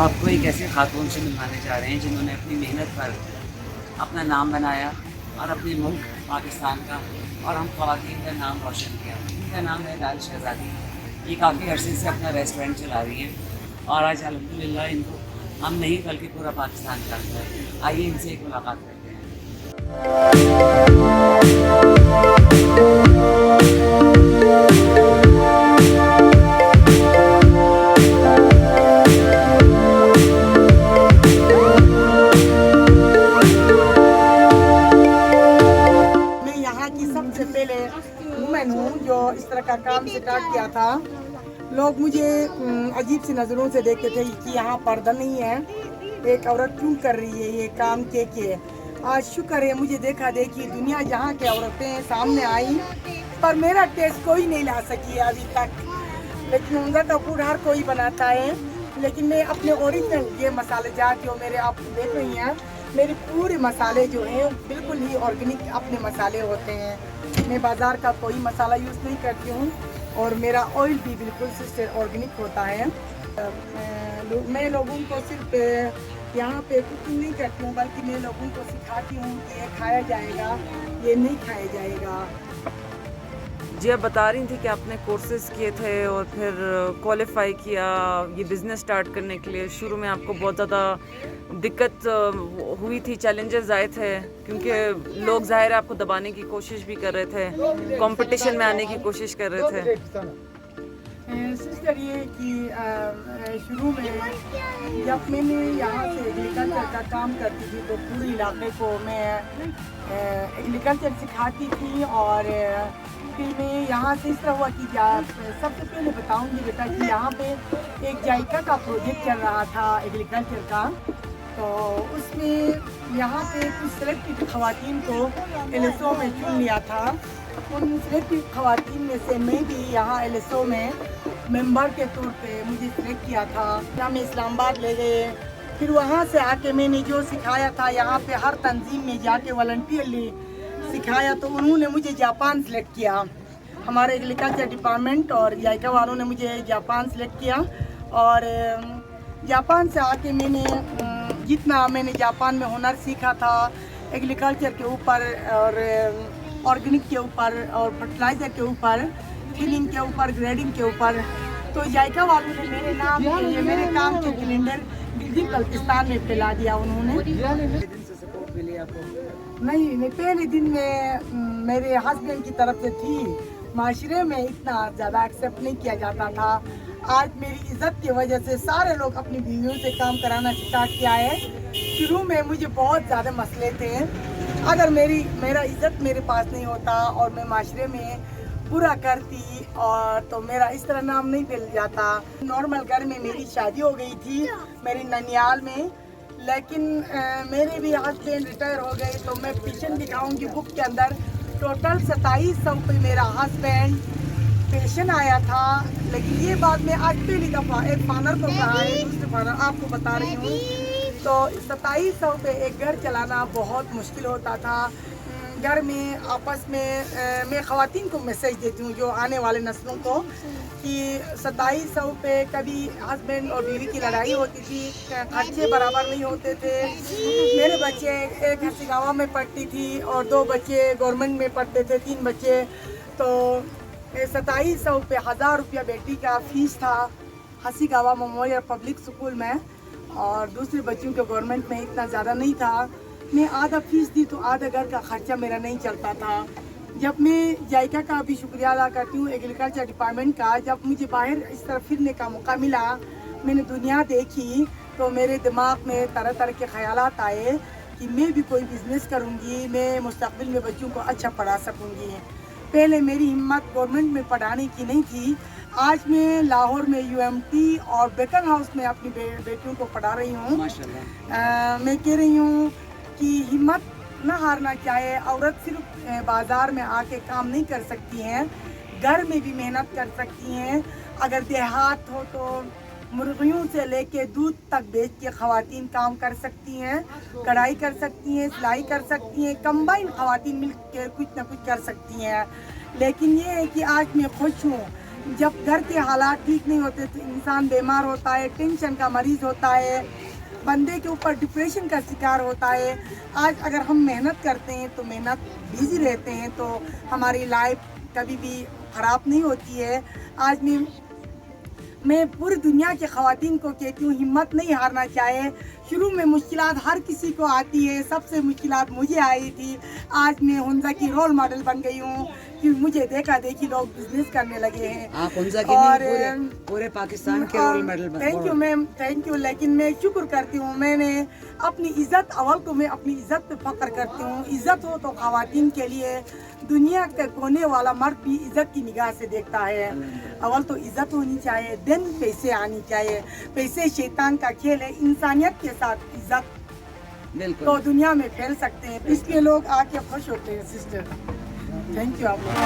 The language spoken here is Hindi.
आपको एक ऐसे खातून से मिलवाने जा रहे हैं जिन्होंने अपनी मेहनत पर अपना नाम बनाया और अपने मुल्क पाकिस्तान का और हम ख़वातीन का नाम रोशन किया। इनका नाम है लाल शहज़ादी। ये काफ़ी अरसे से अपना रेस्टोरेंट चला रही हैं और आज अल्हम्दुलिल्लाह इनको हम नहीं बल्कि पूरा पाकिस्तान जानता है। आइए इनसे एक मुलाकात करते हैं। मैं यहाँ की सबसे पहले वुमेन हूँ जो इस तरह का काम स्टार्ट किया था। लोग मुझे अजीब सी नज़रों से देखते थे कि यहाँ पर्दा नहीं है, एक औरत क्यों कर रही है ये काम के। आज शुक्र है मुझे देखा देखी दुनिया जहाँ के औरतें सामने आई, पर मेरा टेस्ट कोई नहीं ला सकी है अभी तक। लेकिन उनका तो फूड हर कोई बनाता है, लेकिन मैं अपने ओरिजिनल ये मसाले जात जो मेरे आप देख रही हैं, मेरे पूरे मसाले जो हैं बिल्कुल ही ऑर्गेनिक अपने मसाले होते हैं। मैं बाज़ार का कोई मसाला यूज़ नहीं करती हूँ और मेरा ऑयल भी बिल्कुल से ऑर्गेनिक होता है। मैं लोगों को सिर्फ यहाँ पे कुकिंग नहीं करती हूँ, बल्कि मैं लोगों को सिखाती हूँ कि ये खाया जाएगा, ये नहीं खाया जाएगा। जी, आप बता रही थी कि आपने कोर्सेज़ किए थे और फिर क्वालिफाई किया ये बिज़नेस स्टार्ट करने के लिए। शुरू में आपको बहुत ज़्यादा दिक्कत हुई थी, चैलेंजेस आए थे, क्योंकि लोग ज़ाहिर है आपको दबाने की कोशिश भी कर रहे थे, कंपटीशन में आने की कोशिश कर रहे थे। सिस्टर ये कि शुरू में जब मैंने यहाँ से एग्रीकल्चर का काम करती थी तो पूरे इलाके को मैं एग्रीकल्चर सिखाती थी। और फिर मैं यहाँ से इस तरह हुआ कि सबसे पहले बताऊँगी बेटा कि यहाँ पे एक जायका का प्रोजेक्ट चल रहा था एग्रीकल्चर का, तो उसमें यहाँ पे कुछ सिलेक्टेड खवातीन को LSO में चुन लिया था। उन सिलेक्टेड खवातीन में से मैं भी यहाँ LSO में मेंबर के तौर पे मुझे सिलेक्ट किया था। हमें इस्लामाबाद ले गए, फिर वहाँ से आके मैंने जो सिखाया था यहाँ पे हर तंजीम में जाके वॉलंटियरली सिखाया, तो उन्होंने मुझे जापान सेलेक्ट किया। हमारे एग्रीकल्चर डिपार्टमेंट और जायका वालों ने मुझे जापान सेलेक्ट किया। और जापान से आके मैंने जितना मैंने जापान में हुनर सीखा था एग्रीकल्चर के ऊपर और ऑर्गेनिक के ऊपर और फर्टिलाइज़र के ऊपर, फिलिंग के ऊपर, ग्रेडिंग के ऊपर, तो जायका वालों ने मेरे नाम के लिए मेरे काम के कैलेंडर दिल्ली बल्तिस्तान में फैला दिया उन्होंने। दिन से सपोर्ट मिली आपको? नहीं, पहले दिन में मेरे हस्बैंड की तरफ से थी, माशरे में इतना ज़्यादा एक्सेप्ट नहीं किया जाता था। आज मेरी इज़्ज़त की वजह से सारे लोग अपनी बीवियों से काम कराना स्टार्ट किया है। शुरू में मुझे बहुत ज़्यादा मसले थे, अगर मेरा इज़्ज़त मेरे पास नहीं होता और मैं माशरे में पूरा करती और तो मेरा इस तरह नाम नहीं फैल जाता। नॉर्मल घर में मेरी शादी हो गई थी मेरी ननियाल में, लेकिन मेरे भी हस्बैंड रिटायर हो गए, तो मैं पेंशन दिखाऊंगी बुक के अंदर। टोटल 2700 पे मेरा हस्बैंड पेंशन आया था। लेकिन ये बात मैं आज पहली दफ़ा एक फानर को कहा है, दूसरे फानर आपको बता रही हूँ। तो 2700 पे एक घर चलाना बहुत मुश्किल होता था। घर में आपस में मैं ख़वातीन को मैसेज देती हूँ जो आने वाले नस्लों को कि 2700 पे कभी हस्बैंड और बीवी की लड़ाई होती थी, खर्चे बराबर नहीं होते थे। मेरे बच्चे एक हसीगावा में पढ़ती थी और 2 बच्चे गवर्नमेंट में पढ़ते थे, 3 बच्चे। तो 2700 पे 1000 रुपया बेटी का फ़ीस था हसीगावा मेमोरियल पब्लिक स्कूल में, और दूसरे बच्चों के गवर्नमेंट में इतना ज़्यादा नहीं था। मैं आधा फीस दी तो आधा घर का खर्चा मेरा नहीं चलता था। जब मैं जायका का भी शुक्रिया अदा करती हूँ एग्रीकल्चर डिपार्टमेंट का, जब मुझे बाहर इस तरह फिरने का मौका मिला, मैंने दुनिया देखी, तो मेरे दिमाग में तरह तरह के ख्यालात आए कि मैं भी कोई बिज़नेस करूँगी, मैं मुस्तक़बिल में बच्चों को अच्छा पढ़ा सकूँगी। पहले मेरी हिम्मत गवर्नमेंट में पढ़ाने की नहीं थी। आज मैं लाहौर में UMT और बेकन हाउस में अपनी बेटियों को पढ़ा रही हूँ। माशाल्लाह। मैं कह रही हूँ कि हिम्मत न हारना चाहिए। औरत सिर्फ बाज़ार में आके काम नहीं कर सकती हैं, घर में भी मेहनत कर सकती हैं। अगर देहात हो तो मुर्गियों से लेके दूध तक बेच के ख़वातीन काम कर सकती हैं, कढ़ाई कर सकती हैं, सिलाई कर सकती हैं, कंबाइन ख़वातीन मिल के कुछ ना कुछ कर सकती हैं। लेकिन ये है कि आज मैं खुश हूँ, जब घर के हालात ठीक नहीं होते तो इंसान बीमार होता है, टेंशन का मरीज होता है, बंदे के ऊपर डिप्रेशन का शिकार होता है। आज अगर हम मेहनत करते हैं तो मेहनत बिजी रहते हैं तो हमारी लाइफ कभी भी ख़राब नहीं होती है। आज मैं पूरी दुनिया के ख़वातीन को कहती हूँ हिम्मत नहीं हारना चाहिए। शुरू में मुश्किलात हर किसी को आती है, सबसे मुश्किलात मुझे आई थी। आज मैं हुंजा की रोल मॉडल बन गई हूँ कि मुझे देखा देखी लोग बिजनेस करने लगे हैं। आप हुंजा के और नहीं, पूरे पाकिस्तान के रोल मॉडल बन। Thank you ma'am, thank you. लेकिन मैं शुक्र करती हूँ, मैंने अपनी इज़्ज़त, अव्वल तो मैं अपनी इज़्ज़त पे फख्र करती हूँ। इज़्ज़त हो तो ख़वातीन के लिए दुनिया के कोने वाला मर्द भी इज़्ज़त की निगाह से देखता है। अव्वल तो इज़्ज़त होनी चाहिए, देन पैसे आनी चाहिए। पैसे शैतान का खेल है, इंसानियत के साथ इज़्ज़त बिल्कुल तो दुनिया में फैल सकते हैं। इसलिए लोग आके खुश होते हैं। सिस्टर थैंक यू आप लोग।